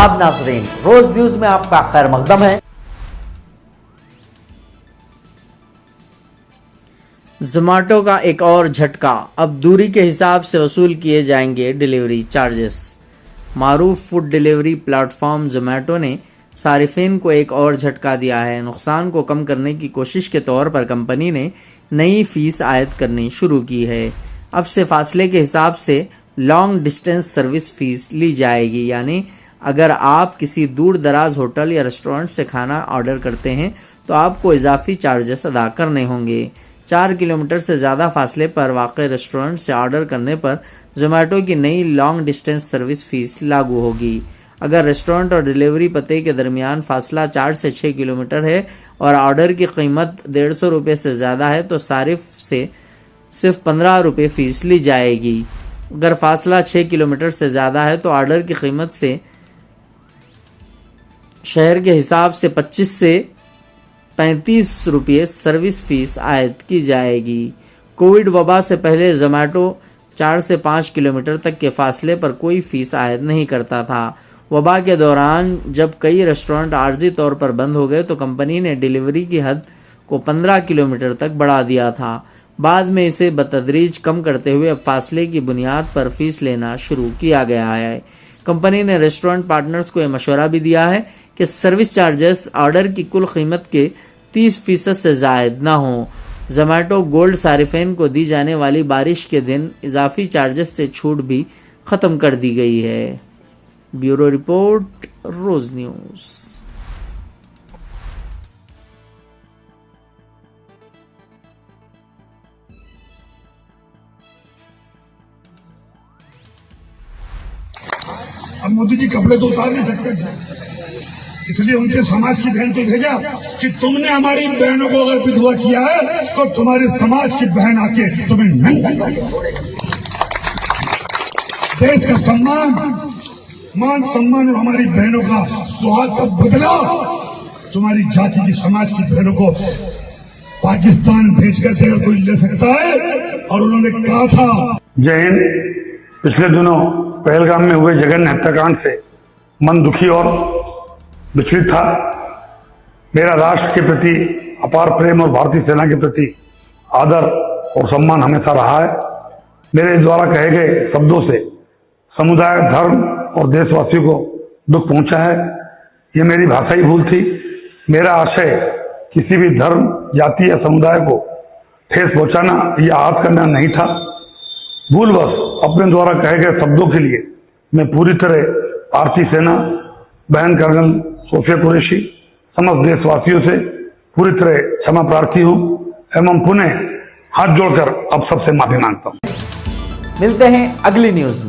आदाब नाज़रीन, रोज न्यूज में आपका खैर मकदम है। जोमेटो का एक और झटका, अब दूरी के हिसाब से वसूल किए जाएंगे डिलीवरी चार्जेस। मारूफ फूड डिलीवरी प्लेटफॉर्म जोमेटो ने सारिफिन को एक और झटका दिया है। नुकसान को कम करने की कोशिश के तौर पर कंपनी ने नई फीस आयद करनी शुरू की है। अब से फासले के हिसाब से लॉन्ग डिस्टेंस सर्विस फीस ली जाएगी, यानी अगर आप किसी दूर दराज होटल या रेस्टोरेंट से खाना ऑर्डर करते हैं तो आपको इजाफी चार्जेस अदा करने होंगे। 4 किलोमीटर से ज़्यादा फासले पर वाक़ रेस्टोरेंट से ऑर्डर करने पर जोमेटो की नई लॉन्ग डिस्टेंस सर्विस फीस लागू होगी। अगर रेस्टोरेंट और डिलीवरी पते के दरमियान फासला 4 से 6 किलोमीटर है और ऑर्डर की कीमत 150 रुपये से ज़्यादा है तो सारिफ से सिर्फ 15 रुपये फ़ीस ली जाएगी। अगर फासला 6 किलोमीटर से ज़्यादा है तो ऑर्डर की कीमत से शहर के हिसाब से 25 से 35 रुपये सर्विस फीस आयद की जाएगी। कोविड वबा से पहले जोमेटो 4 से 5 किलोमीटर तक के फासले पर कोई फीस आयद नहीं करता था। वबा के दौरान जब कई रेस्टोरेंट आर्जी तौर पर बंद हो गए तो कंपनी ने डिलीवरी की हद को 15 किलोमीटर तक बढ़ा दिया था। बाद में इसे बतदरीज कम करते हुए अब फासले की बुनियाद पर फीस लेना शुरू किया गया है। कंपनी ने रेस्टोरेंट पार्टनर्स को यह मशवरा भी दिया है कि सर्विस चार्जेस ऑर्डर की कुल कीमत के 30% से ज़ायद ना हो। जोमेटो गोल्ड सारिफिन को दी जाने वाली बारिश के दिन इजाफी चार्जेस से छूट भी ख़त्म कर दी गई है। ब्यूरो रिपोर्ट, रोज न्यूज़। अब मोदी जी कपड़े तो उतार नहीं सकते थे, इसलिए उनके समाज की बहन को भेजा कि तुमने हमारी बहनों को अगर विधवा किया है तो तुम्हारे समाज की बहन आके तुम्हें नंगा करके छोड़ेगी। देश का सम्मान, मान सम्मान और हमारी बहनों का सुहाग का बदला तुम्हारी जाति की समाज की बहनों को पाकिस्तान भेजकर से अगर कोई ले सकता है। और उन्होंने कहा था। जय हिंद। पिछले दिनों पहलगाम में हुए जघन्य हत्याकांड से मन दुखी और विचलित था। मेरा राष्ट्र के प्रति अपार प्रेम और भारतीय सेना के प्रति आदर और सम्मान हमेशा रहा है। मेरे द्वारा कहे गए शब्दों से समुदाय, धर्म और देशवासियों को दुख पहुंचा है। ये मेरी भाषाई भूल थी। मेरा आशय किसी भी धर्म, जाति या समुदाय को ठेस पहुंचाना या आहत करना नहीं था। भूलवश अपने द्वारा कहे गए शब्दों के लिए मैं पूरी तरह भारतीय सेना, बहन कर्नल सोफिया कुरैशी, समस्त देशवासियों से पूरी तरह क्षमा प्रार्थी हूँ एवं पुनः हाथ जोड़कर अब सबसे माफी मांगता हूँ। मिलते हैं अगली न्यूज में।